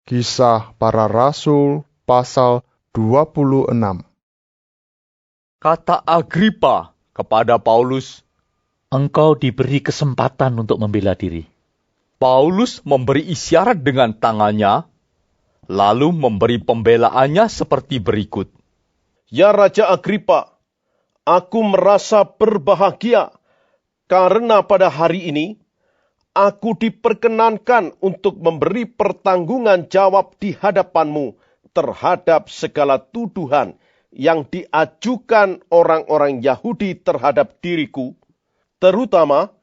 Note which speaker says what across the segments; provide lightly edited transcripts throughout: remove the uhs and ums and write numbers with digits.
Speaker 1: Kisah Para Rasul pasal 26.
Speaker 2: Kata Agripa kepada Paulus,
Speaker 3: engkau diberi kesempatan untuk membela diri.
Speaker 2: Paulus memberi isyarat dengan tangannya, lalu memberi pembelaannya seperti berikut.
Speaker 4: Ya Raja Agripa, aku merasa berbahagia karena pada hari ini aku diperkenankan untuk memberi pertanggungan jawab di hadapanmu terhadap segala tuduhan yang diajukan orang-orang Yahudi terhadap diriku, terutama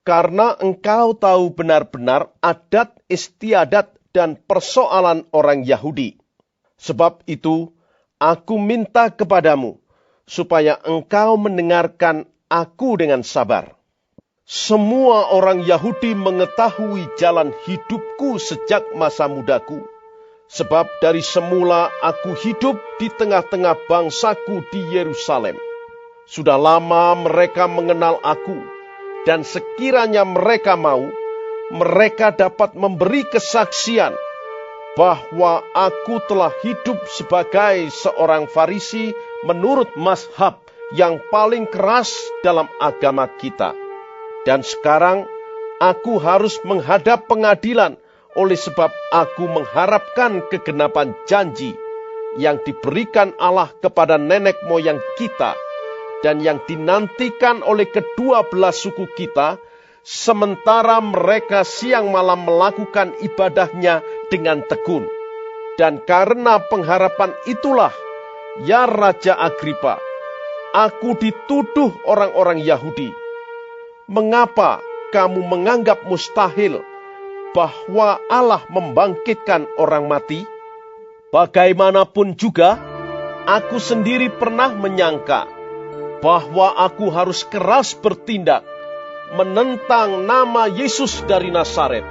Speaker 4: karena engkau tahu benar-benar adat istiadat dan persoalan orang Yahudi. Sebab itu, aku minta kepadamu supaya engkau mendengarkan aku dengan sabar. Semua orang Yahudi mengetahui jalan hidupku sejak masa mudaku. Sebab dari semula aku hidup di tengah-tengah bangsaku di Yerusalem. Sudah lama mereka mengenal aku, dan sekiranya mereka mau, mereka dapat memberi kesaksian bahwa aku telah hidup sebagai seorang Farisi menurut mazhab yang paling keras dalam agama kita. Dan sekarang aku harus menghadap pengadilan oleh sebab aku mengharapkan kegenapan janji yang diberikan Allah kepada nenek moyang kita dan yang dinantikan oleh kedua belah suku kita, sementara mereka siang malam melakukan ibadahnya dengan tekun. Dan karena pengharapan itulah, ya Raja Agripa, aku dituduh orang-orang Yahudi. Mengapa kamu menganggap mustahil bahwa Allah membangkitkan orang mati? Bagaimanapun juga, aku sendiri pernah menyangka bahwa aku harus keras bertindak menentang nama Yesus dari Nazaret.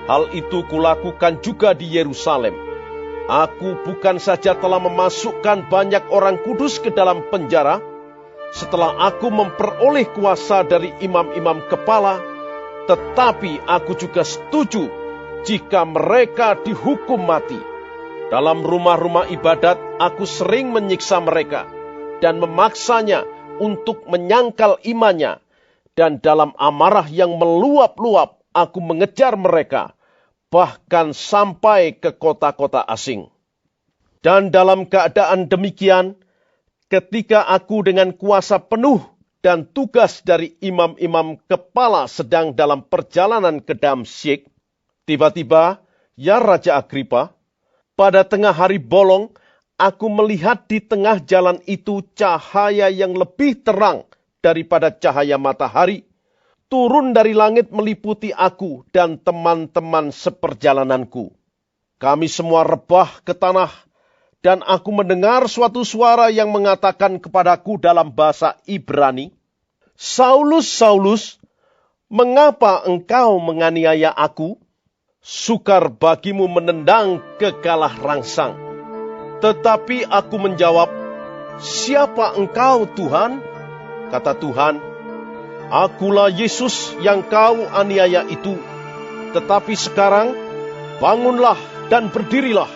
Speaker 4: Hal itu kulakukan juga di Yerusalem. Aku bukan saja telah memasukkan banyak orang kudus ke dalam penjara, setelah aku memperoleh kuasa dari imam-imam kepala, tetapi aku juga setuju jika mereka dihukum mati. Dalam rumah-rumah ibadat, aku sering menyiksa mereka dan memaksanya untuk menyangkal imannya. Dan dalam amarah yang meluap-luap, aku mengejar mereka, bahkan sampai ke kota-kota asing. Dan dalam keadaan demikian, ketika aku dengan kuasa penuh dan tugas dari imam-imam kepala sedang dalam perjalanan ke Damsyik, tiba-tiba, ya Raja Agripa, pada tengah hari bolong, aku melihat di tengah jalan itu cahaya yang lebih terang daripada cahaya matahari, turun dari langit meliputi aku dan teman-teman seperjalananku. Kami semua rebah ke tanah, dan aku mendengar suatu suara yang mengatakan kepadaku dalam bahasa Ibrani, Saulus, Saulus, mengapa engkau menganiaya aku? Sukar bagimu menendang kekalah rangsang. Tetapi aku menjawab, siapa engkau Tuhan? Kata Tuhan, akulah Yesus yang kau aniaya itu. Tetapi sekarang, bangunlah dan berdirilah.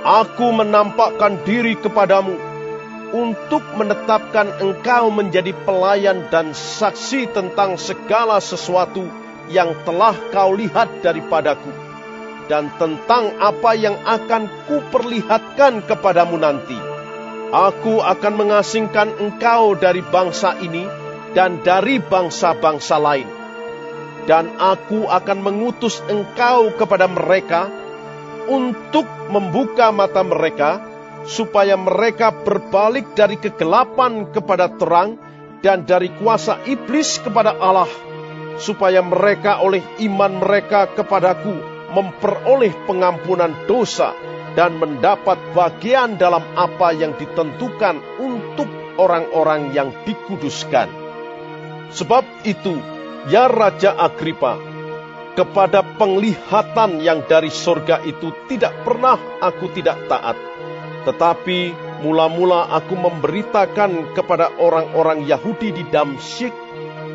Speaker 4: Aku menampakkan diri kepadamu untuk menetapkan engkau menjadi pelayan dan saksi tentang segala sesuatu yang telah kau lihat daripadaku, dan tentang apa yang akan kuperlihatkan kepadamu nanti. Aku akan mengasingkan engkau dari bangsa ini dan dari bangsa-bangsa lain. Dan aku akan mengutus engkau kepada mereka untuk membuka mata mereka, supaya mereka berbalik dari kegelapan kepada terang dan dari kuasa iblis kepada Allah, supaya mereka oleh iman mereka kepadaku memperoleh pengampunan dosa dan mendapat bagian dalam apa yang ditentukan untuk orang-orang yang dikuduskan. Sebab itu, ya Raja Agripa, kepada penglihatan yang dari sorga itu tidak pernah aku tidak taat. Tetapi mula-mula aku memberitakan kepada orang-orang Yahudi di Damsyik,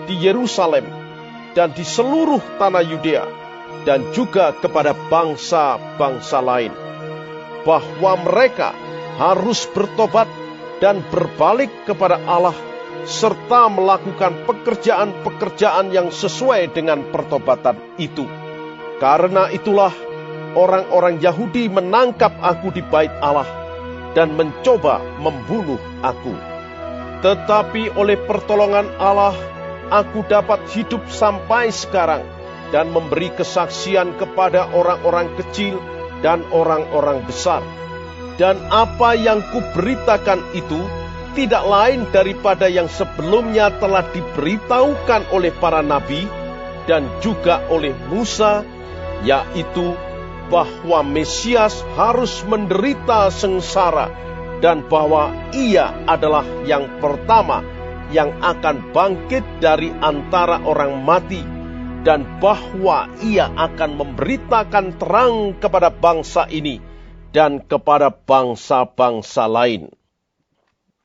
Speaker 4: di Yerusalem, dan di seluruh tanah Yudea, dan juga kepada bangsa-bangsa lain, bahwa mereka harus bertobat dan berbalik kepada Allah, serta melakukan pekerjaan-pekerjaan yang sesuai dengan pertobatan itu. Karena itulah orang-orang Yahudi menangkap aku di bait Allah dan mencoba membunuh aku. Tetapi oleh pertolongan Allah, aku dapat hidup sampai sekarang dan memberi kesaksian kepada orang-orang kecil dan orang-orang besar. Dan apa yang kuberitakan itu tidak lain daripada yang sebelumnya telah diberitahukan oleh para nabi dan juga oleh Musa, yaitu bahwa Mesias harus menderita sengsara dan bahwa ia adalah yang pertama yang akan bangkit dari antara orang mati, dan bahwa ia akan memberitakan terang kepada bangsa ini dan kepada bangsa-bangsa lain.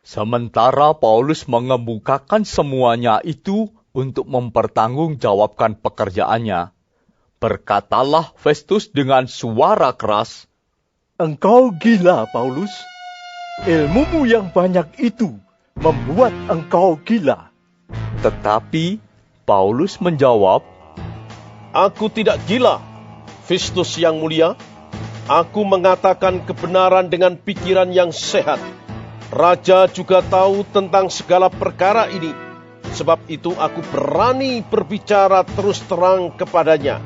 Speaker 2: Sementara Paulus mengemukakan semuanya itu untuk mempertanggungjawabkan pekerjaannya, berkatalah Festus dengan suara keras,
Speaker 5: "Engkau gila, Paulus. Ilmumu yang banyak itu membuat engkau gila."
Speaker 2: Tetapi Paulus menjawab,
Speaker 4: Aku tidak gila, Festus yang mulia. Aku mengatakan kebenaran dengan pikiran yang sehat. Raja juga tahu tentang segala perkara ini. Sebab itu aku berani berbicara terus terang kepadanya.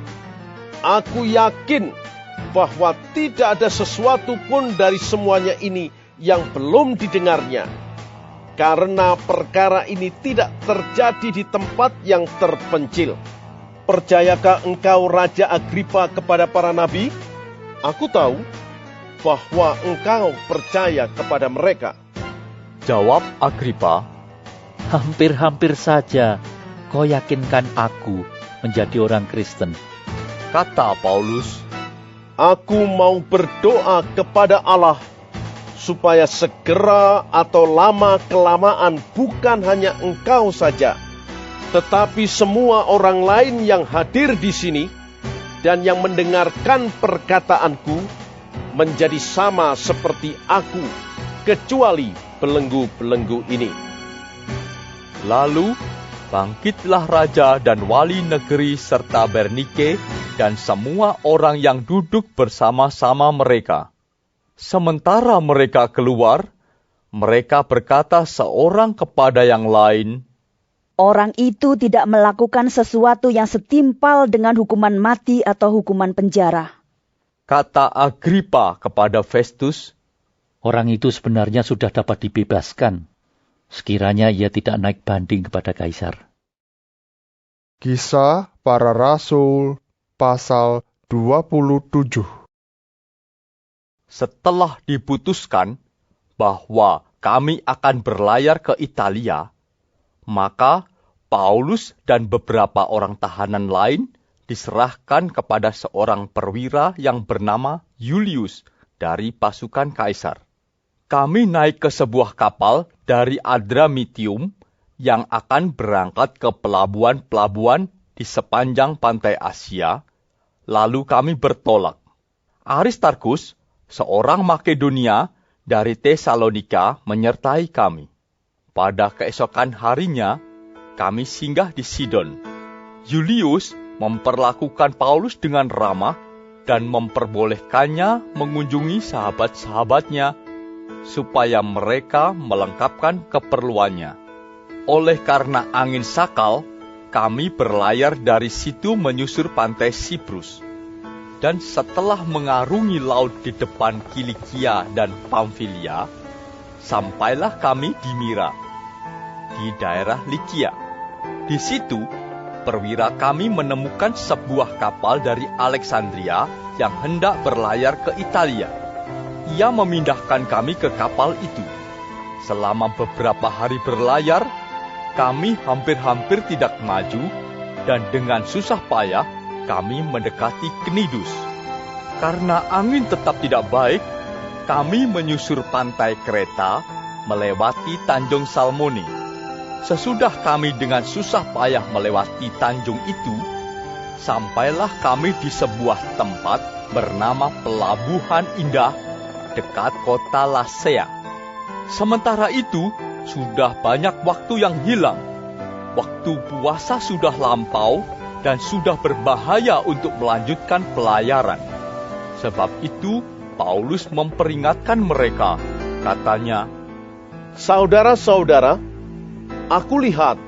Speaker 4: Aku yakin bahwa tidak ada sesuatu pun dari semuanya ini yang belum didengarnya. Karena perkara ini tidak terjadi di tempat yang terpencil. Percayakah engkau, Raja Agripa, kepada para nabi? Aku tahu bahwa engkau percaya kepada mereka.
Speaker 2: jawab Agripa,
Speaker 3: Hampir-hampir saja kau yakinkan aku menjadi orang Kristen.
Speaker 2: kata Paulus,
Speaker 4: Aku mau berdoa kepada Allah supaya segera atau lama-kelamaan bukan hanya engkau saja, tetapi semua orang lain yang hadir di sini dan yang mendengarkan perkataanku menjadi sama seperti aku, kecuali belenggu-belenggu ini.
Speaker 2: Lalu bangkitlah raja dan wali negeri serta Bernike dan semua orang yang duduk bersama-sama mereka. Sementara mereka keluar, mereka berkata seorang kepada yang lain,
Speaker 6: Orang itu tidak melakukan sesuatu yang setimpal dengan hukuman mati atau hukuman penjara.
Speaker 2: kata Agripa kepada Festus,
Speaker 3: Orang itu sebenarnya sudah dapat dibebaskan, sekiranya ia tidak naik banding kepada Kaisar.
Speaker 1: Kisah Para Rasul pasal 27.
Speaker 2: setelah diputuskan bahwa kami akan berlayar ke Italia, maka Paulus dan beberapa orang tahanan lain diserahkan kepada seorang perwira yang bernama Julius dari pasukan Kaisar. Kami naik ke sebuah kapal dari Adramitium yang akan berangkat ke pelabuhan-pelabuhan di sepanjang pantai Asia, lalu kami bertolak. Aristarkus, seorang Makedonia dari Tesalonika, menyertai kami. Pada keesokan harinya, kami singgah di Sidon. Julius memperlakukan Paulus dengan ramah dan memperbolehkannya mengunjungi sahabat-sahabatnya supaya mereka melengkapkan keperluannya. Oleh karena angin sakal, kami berlayar dari situ menyusur pantai Siprus. Dan setelah mengarungi laut di depan Kilikia dan Pamfilia, sampailah kami di Mira, di daerah Likia. Di situ, perwira kami menemukan sebuah kapal dari Alexandria yang hendak berlayar ke Italia. Ia memindahkan kami ke kapal itu. Selama beberapa hari berlayar, kami hampir-hampir tidak maju, dan dengan susah payah kami mendekati Knidus. Karena angin tetap tidak baik, kami menyusur pantai Kreta, melewati Tanjung Salmone. Sesudah kami dengan susah payah melewati tanjung itu, sampailah kami di sebuah tempat bernama Pelabuhan Indah dekat kota Lasea. Sementara itu, sudah banyak waktu yang hilang. Waktu puasa sudah lampau dan sudah berbahaya untuk melanjutkan pelayaran. Sebab itu, Paulus memperingatkan mereka, katanya,
Speaker 4: "Saudara-saudara, aku lihat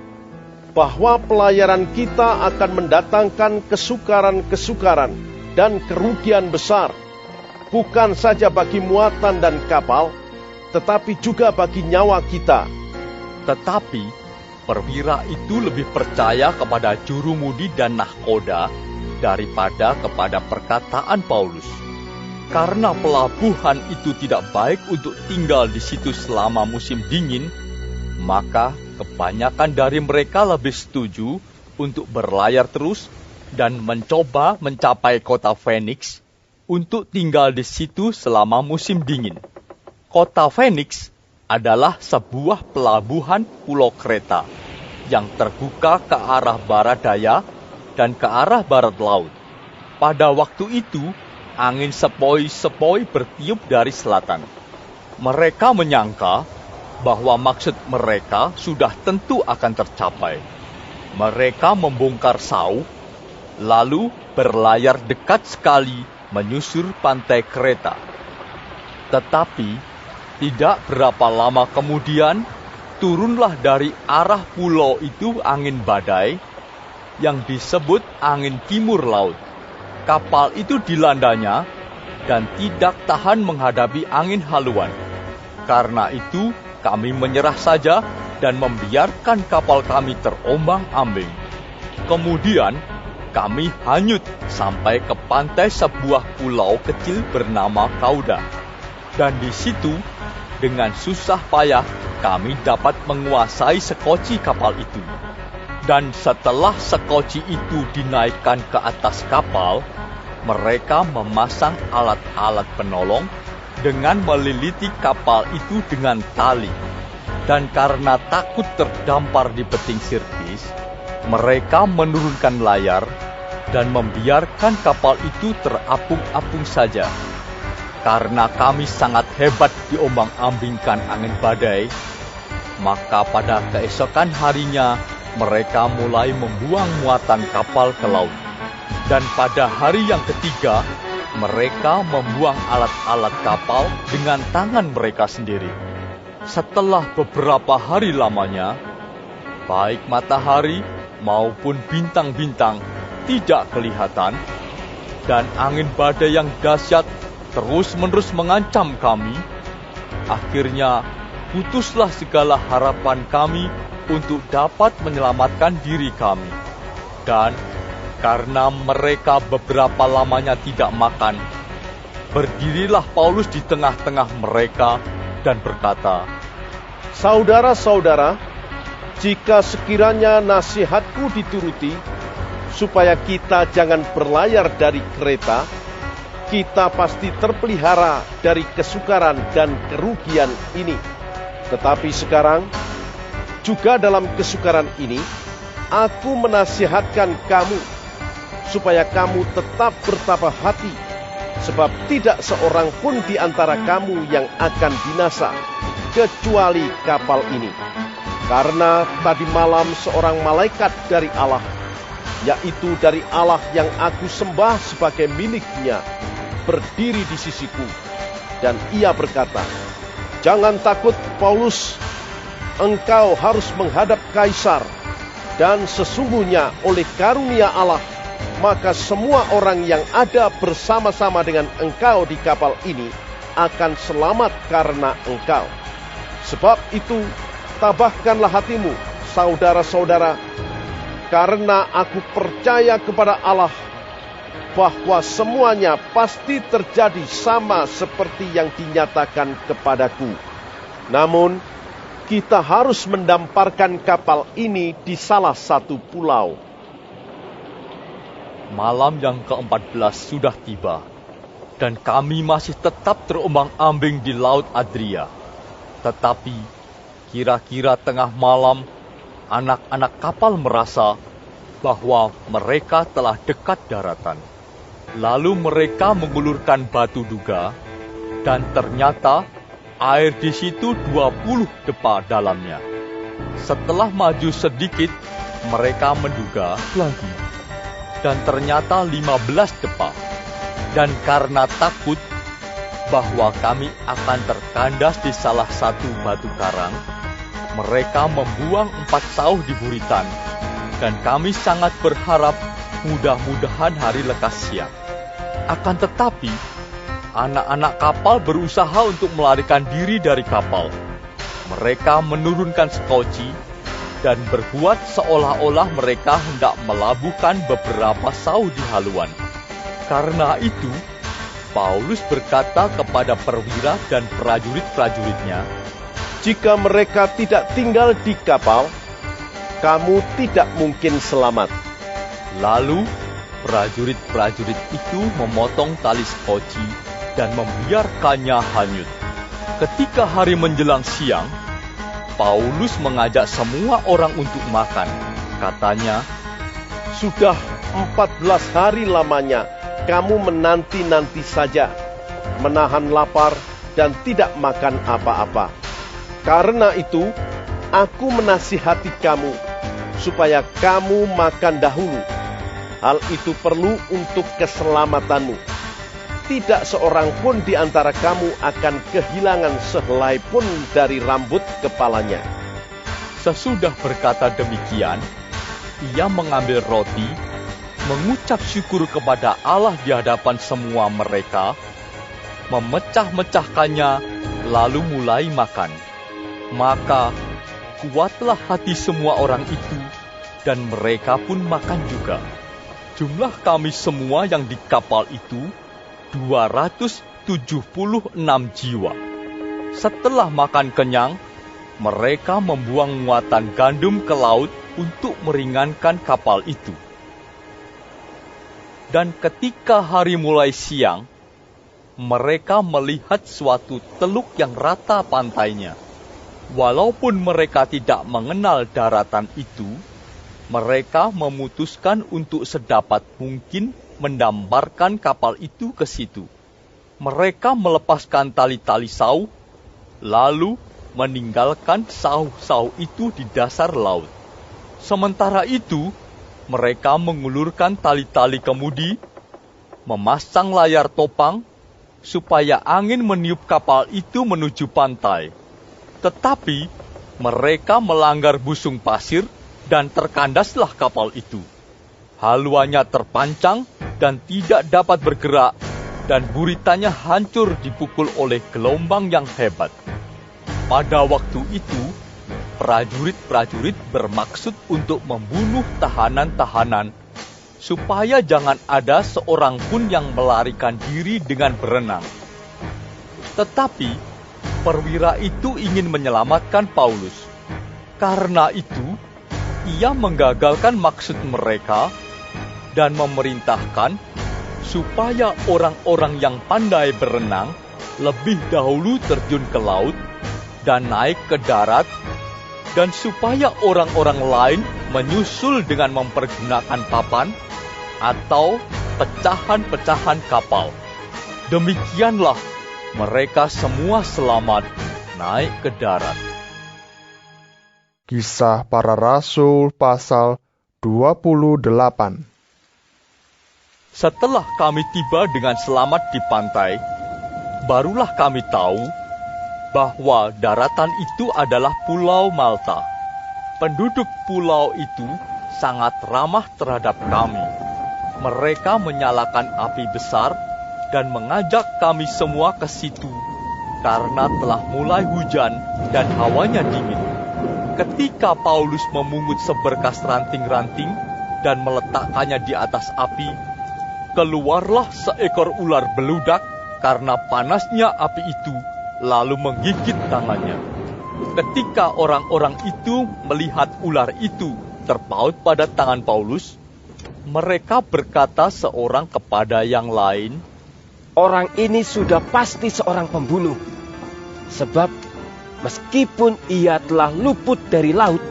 Speaker 4: bahwa pelayaran kita akan mendatangkan kesukaran-kesukaran dan kerugian besar, bukan saja bagi muatan dan kapal, tetapi juga bagi nyawa kita."
Speaker 2: Tetapi perwira itu lebih percaya kepada jurumudi dan nahkoda daripada kepada perkataan Paulus. Karena pelabuhan itu tidak baik untuk tinggal di situ selama musim dingin, maka kebanyakan dari mereka lebih setuju untuk berlayar terus dan mencoba mencapai kota Fenix untuk tinggal di situ selama musim dingin. Kota Fenix adalah sebuah pelabuhan pulau Kreta yang terbuka ke arah barat daya dan ke arah barat laut. Pada waktu itu, angin sepoi-sepoi bertiup dari selatan. Mereka menyangka bahwa maksud mereka sudah tentu akan tercapai. Mereka membongkar sauh, lalu berlayar dekat sekali menyusur pantai Kreta. Tetapi, tidak berapa lama kemudian, turunlah dari arah pulau itu angin badai yang disebut angin timur laut. Kapal itu dilandanya dan tidak tahan menghadapi angin haluan. Karena itu, kami menyerah saja dan membiarkan kapal kami terombang-ambing. Kemudian, kami hanyut sampai ke pantai sebuah pulau kecil bernama Kauda. Dan di situ, dengan susah payah, kami dapat menguasai sekoci kapal itu. Dan setelah sekoci itu dinaikkan ke atas kapal, mereka memasang alat-alat penolong dengan meliliti kapal itu dengan tali. Dan karena takut terdampar di beting sirtis, mereka menurunkan layar dan membiarkan kapal itu terapung-apung saja. Karena kami sangat hebat diombang-ambingkan angin badai, maka pada keesokan harinya mereka mulai membuang muatan kapal ke laut. Dan pada hari yang ketiga, mereka membuang alat-alat kapal dengan tangan mereka sendiri. Setelah beberapa hari lamanya, baik matahari maupun bintang-bintang tidak kelihatan, dan angin badai yang dahsyat terus-menerus mengancam kami. Akhirnya, putuslah segala harapan kami untuk dapat menyelamatkan diri kami. Dan karena mereka beberapa lamanya tidak makan, berdirilah Paulus di tengah-tengah mereka dan berkata,
Speaker 4: "Saudara-saudara, jika sekiranya nasihatku dituruti, supaya kita jangan berlayar dari Kreta, kita pasti terpelihara dari kesukaran dan kerugian ini. Tetapi sekarang, juga dalam kesukaran ini, aku menasihatkan kamu, supaya kamu tetap bertabah hati, sebab tidak seorang pun di antara kamu yang akan binasa, kecuali kapal ini. Karena tadi malam seorang malaikat dari Allah, yaitu dari Allah yang aku sembah sebagai miliknya, berdiri di sisiku, dan ia berkata, 'Jangan takut, Paulus, engkau harus menghadap Kaisar, dan sesungguhnya oleh karunia Allah, maka semua orang yang ada bersama-sama dengan engkau di kapal ini akan selamat karena engkau. Sebab itu, tabahkanlah hatimu, saudara-saudara, karena aku percaya kepada Allah bahwa semuanya pasti terjadi sama seperti yang dinyatakan kepadaku. Namun, kita harus mendamparkan kapal ini di salah satu pulau.'
Speaker 2: Malam yang ke-14 sudah tiba, dan kami masih tetap terombang-ambing di Laut Adria. Tetapi, kira-kira tengah malam, anak-anak kapal merasa bahwa mereka telah dekat daratan. Lalu mereka mengulurkan batu duga, dan ternyata air di situ 20 depa dalamnya. Setelah maju sedikit, mereka menduga lagi, dan ternyata 15 depa. Dan karena takut bahwa kami akan terkandas di salah satu batu karang, mereka membuang 4 sauh di buritan, dan kami sangat berharap mudah-mudahan hari lekas siang. Akan tetapi, anak-anak kapal berusaha untuk melarikan diri dari kapal. Mereka menurunkan sekoci dan berbuat seolah-olah mereka hendak melabuhkan beberapa sauh di haluan. Karena itu, Paulus berkata kepada perwira dan prajurit-prajuritnya,
Speaker 4: Jika mereka tidak tinggal di kapal, kamu tidak mungkin selamat.
Speaker 2: Lalu prajurit-prajurit itu memotong tali sekoci dan membiarkannya hanyut. Ketika hari menjelang siang, Paulus mengajak semua orang untuk makan. Katanya,
Speaker 4: Sudah 14 hari lamanya kamu menanti-nanti saja, menahan lapar dan tidak makan apa-apa. Karena itu, aku menasihati kamu, supaya kamu makan dahulu. Hal itu perlu untuk keselamatanmu. Tidak seorang pun di antara kamu akan kehilangan sehelai pun dari rambut kepalanya.
Speaker 2: sesudah berkata demikian, ia mengambil roti, mengucap syukur kepada Allah di hadapan semua mereka, memecah-mecahkannya, lalu mulai makan. Maka kuatlah hati semua orang itu, dan mereka pun makan juga. Jumlah kami semua yang di kapal itu 276 jiwa. Setelah makan kenyang, mereka membuang muatan gandum ke laut untuk meringankan kapal itu. Dan ketika hari mulai siang, mereka melihat suatu teluk yang rata pantainya. Walaupun mereka tidak mengenal daratan itu, mereka memutuskan untuk sedapat mungkin mendamparkan kapal itu ke situ. Mereka melepaskan tali-tali sauh, lalu meninggalkan sauh-sauh itu di dasar laut. Sementara itu, mereka mengulurkan tali-tali kemudi, memasang layar topang, supaya angin meniup kapal itu menuju pantai. Tetapi mereka melanggar busung pasir, dan terkandaslah kapal itu. Haluannya terpancang dan tidak dapat bergerak, dan buritannya hancur dipukul oleh gelombang yang hebat. Pada waktu itu, prajurit-prajurit bermaksud untuk membunuh tahanan-tahanan, supaya jangan ada seorang pun yang melarikan diri dengan berenang. Tetapi perwira itu ingin menyelamatkan Paulus. Karena itu, ia menggagalkan maksud mereka dan memerintahkan supaya orang-orang yang pandai berenang lebih dahulu terjun ke laut dan naik ke darat, dan supaya orang-orang lain menyusul dengan mempergunakan papan atau pecahan-pecahan kapal. Demikianlah mereka semua selamat naik ke darat.
Speaker 1: Kisah Para Rasul pasal 28.
Speaker 2: Setelah kami tiba dengan selamat di pantai, barulah kami tahu bahwa daratan itu adalah Pulau Malta. Penduduk pulau itu sangat ramah terhadap kami. Mereka menyalakan api besar dan mengajak kami semua ke situ karena telah mulai hujan dan hawanya dingin. Ketika Paulus memungut seberkas ranting-ranting dan meletakkannya di atas api, keluarlah seekor ular beludak karena panasnya api itu, lalu menggigit tangannya. Ketika orang-orang itu melihat ular itu terpaut pada tangan Paulus, mereka berkata seorang kepada yang lain,
Speaker 7: Orang ini sudah pasti seorang pembunuh, sebab meskipun ia telah luput dari laut,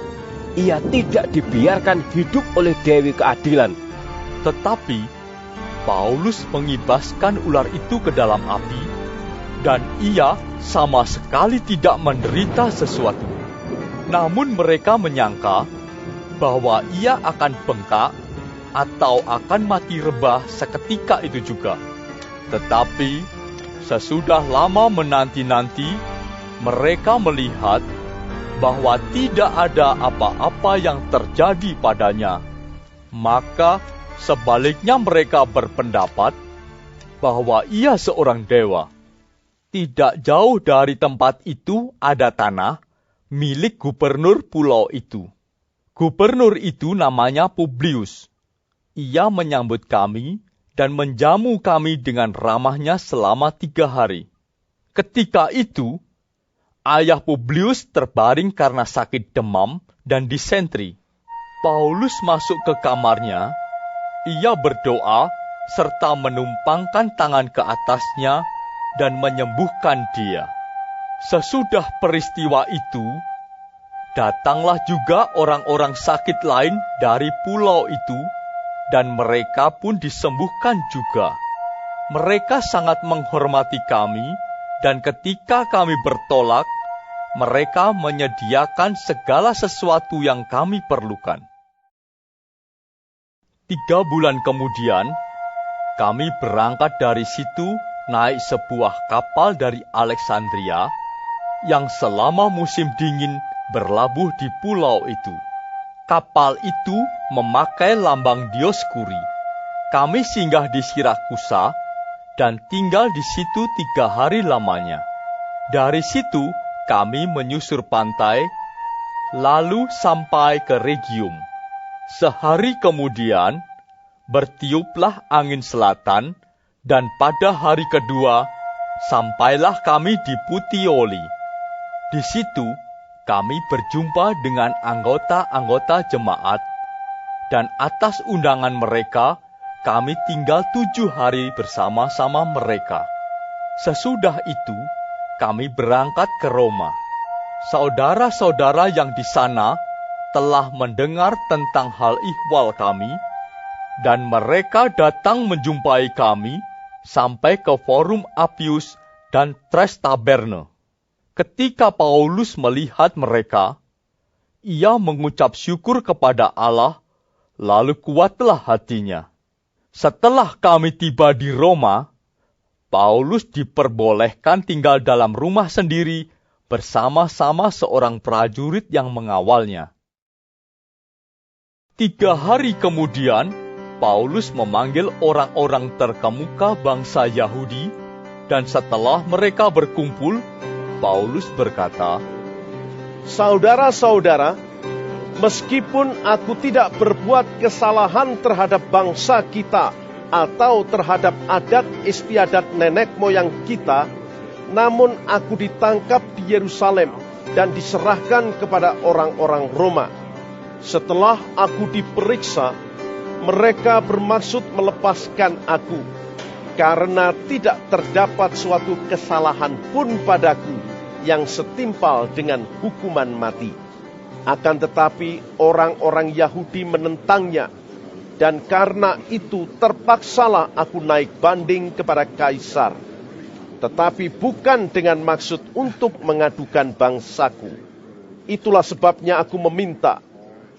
Speaker 7: ia tidak dibiarkan hidup oleh Dewi Keadilan.
Speaker 2: Tetapi Paulus mengibaskan ular itu ke dalam api, dan ia sama sekali tidak menderita sesuatu. Namun mereka menyangka bahwa ia akan bengkak atau akan mati rebah seketika itu juga. Tetapi sesudah lama menanti-nanti, mereka melihat bahwa tidak ada apa-apa yang terjadi padanya. Maka sebaliknya mereka berpendapat bahwa ia seorang dewa. Tidak jauh dari tempat itu ada tanah milik gubernur pulau itu. Gubernur itu namanya Publius. Ia menyambut kami dan menjamu kami dengan ramahnya selama 3 hari. Ketika itu, ayah Publius terbaring karena sakit demam dan disentri. Paulus masuk ke kamarnya. Ia berdoa serta menumpangkan tangan ke atasnya dan menyembuhkan dia. Sesudah peristiwa itu, datanglah juga orang-orang sakit lain dari pulau itu, dan mereka pun disembuhkan juga. Mereka sangat menghormati kami, dan ketika kami bertolak, mereka menyediakan segala sesuatu yang kami perlukan. 3 bulan kemudian, kami berangkat dari situ naik sebuah kapal dari Alexandria yang selama musim dingin berlabuh di pulau itu. Kapal itu memakai lambang Dioskuri. Kami singgah di Sirakusa dan tinggal di situ 3 hari lamanya. Dari situ kami menyusur pantai, lalu sampai ke Rhegium. Sehari kemudian, bertiuplah angin selatan, dan pada hari kedua, sampailah kami di Puteoli. Di situ, kami berjumpa dengan anggota-anggota jemaat, dan atas undangan mereka, kami tinggal 7 hari bersama-sama mereka. Sesudah itu, kami berangkat ke Roma. Saudara-saudara yang di sana telah mendengar tentang hal ihwal kami, dan mereka datang menjumpai kami sampai ke Forum Appius dan Tres Taberne. Ketika Paulus melihat mereka, ia mengucap syukur kepada Allah, lalu kuatlah hatinya. Setelah kami tiba di Roma, Paulus diperbolehkan tinggal dalam rumah sendiri bersama-sama seorang prajurit yang mengawalnya. 3 hari kemudian, Paulus memanggil orang-orang terkemuka bangsa Yahudi, dan setelah mereka berkumpul, Paulus berkata,
Speaker 4: Saudara-saudara, meskipun aku tidak berbuat kesalahan terhadap bangsa kita atau terhadap adat istiadat nenek moyang kita, namun aku ditangkap di Yerusalem dan diserahkan kepada orang-orang Roma. Setelah aku diperiksa, mereka bermaksud melepaskan aku, karena tidak terdapat suatu kesalahan pun padaku yang setimpal dengan hukuman mati. Akan tetapi orang-orang Yahudi menentangnya, dan karena itu terpaksalah aku naik banding kepada Kaisar. Tetapi bukan dengan maksud untuk mengadukan bangsaku. Itulah sebabnya aku meminta,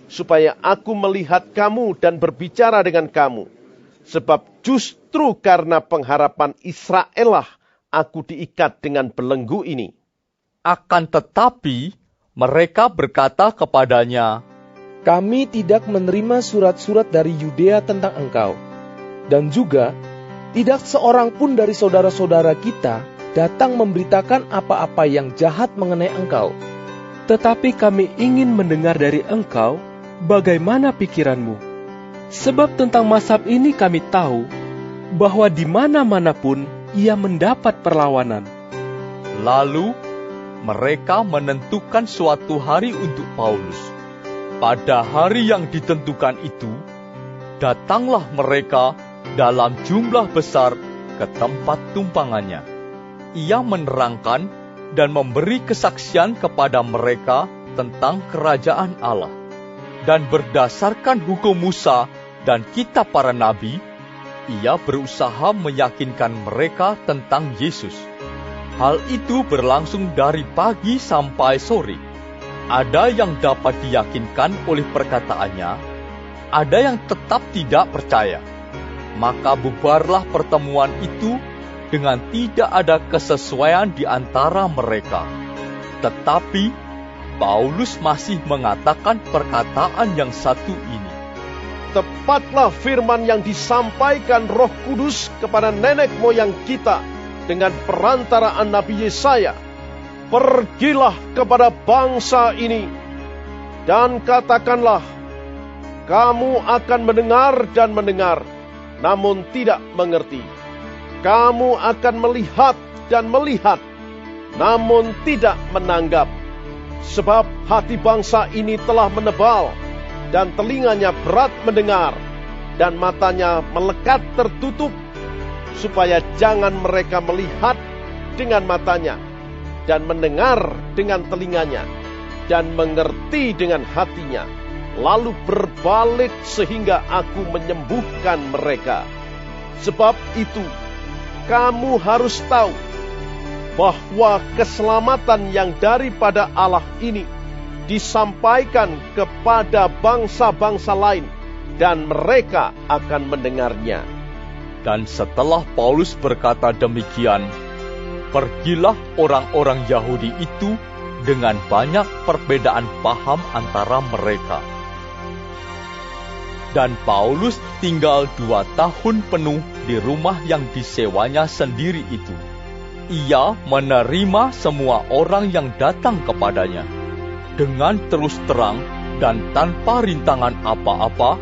Speaker 4: supaya aku melihat kamu dan berbicara dengan kamu. Sebab justru karena pengharapan Israel lah aku diikat dengan belenggu ini.
Speaker 2: Akan tetapi, mereka berkata kepadanya,
Speaker 8: Kami tidak menerima surat-surat dari Yudea tentang engkau, dan juga tidak seorang pun dari saudara-saudara kita datang memberitakan apa-apa yang jahat mengenai engkau.
Speaker 9: Tetapi kami ingin mendengar dari engkau bagaimana pikiranmu. Sebab tentang mazhab ini kami tahu bahwa di mana-mana pun ia mendapat perlawanan.
Speaker 2: Lalu, mereka menentukan suatu hari untuk Paulus. Pada hari yang ditentukan itu, datanglah mereka dalam jumlah besar ke tempat tumpangannya. Ia menerangkan dan memberi kesaksian kepada mereka tentang kerajaan Allah. Dan berdasarkan hukum Musa dan kitab para nabi, ia berusaha meyakinkan mereka tentang Yesus. Hal itu berlangsung dari pagi sampai sore. Ada yang dapat diyakinkan oleh perkataannya, ada yang tetap tidak percaya. Maka bubarlah pertemuan itu dengan tidak ada kesesuaian di antara mereka. Tetapi Paulus masih mengatakan perkataan yang satu ini.
Speaker 4: Tepatlah firman yang disampaikan Roh Kudus kepada nenek moyang kita dengan perantaraan Nabi Yesaya. Pergilah kepada bangsa ini dan katakanlah, kamu akan mendengar dan mendengar, namun tidak mengerti. Kamu akan melihat dan melihat, namun tidak menanggap. Sebab hati bangsa ini telah menebal, dan telinganya berat mendengar, dan matanya melekat tertutup, supaya jangan mereka melihat dengan matanya, dan mendengar dengan telinganya, dan mengerti dengan hatinya, lalu berbalik sehingga aku menyembuhkan mereka. Sebab itu, kamu harus tahu bahwa keselamatan yang daripada Allah ini disampaikan kepada bangsa-bangsa lain, dan mereka akan mendengarnya.
Speaker 2: Dan setelah Paulus berkata demikian, pergilah orang-orang Yahudi itu dengan banyak perbedaan paham antara mereka. Dan Paulus tinggal 2 tahun penuh di rumah yang disewanya sendiri itu. Ia menerima semua orang yang datang kepadanya. Dengan terus terang dan tanpa rintangan apa-apa,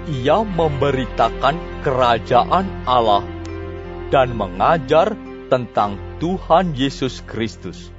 Speaker 2: ia memberitakan kerajaan Allah dan mengajar tentang Tuhan Yesus Kristus.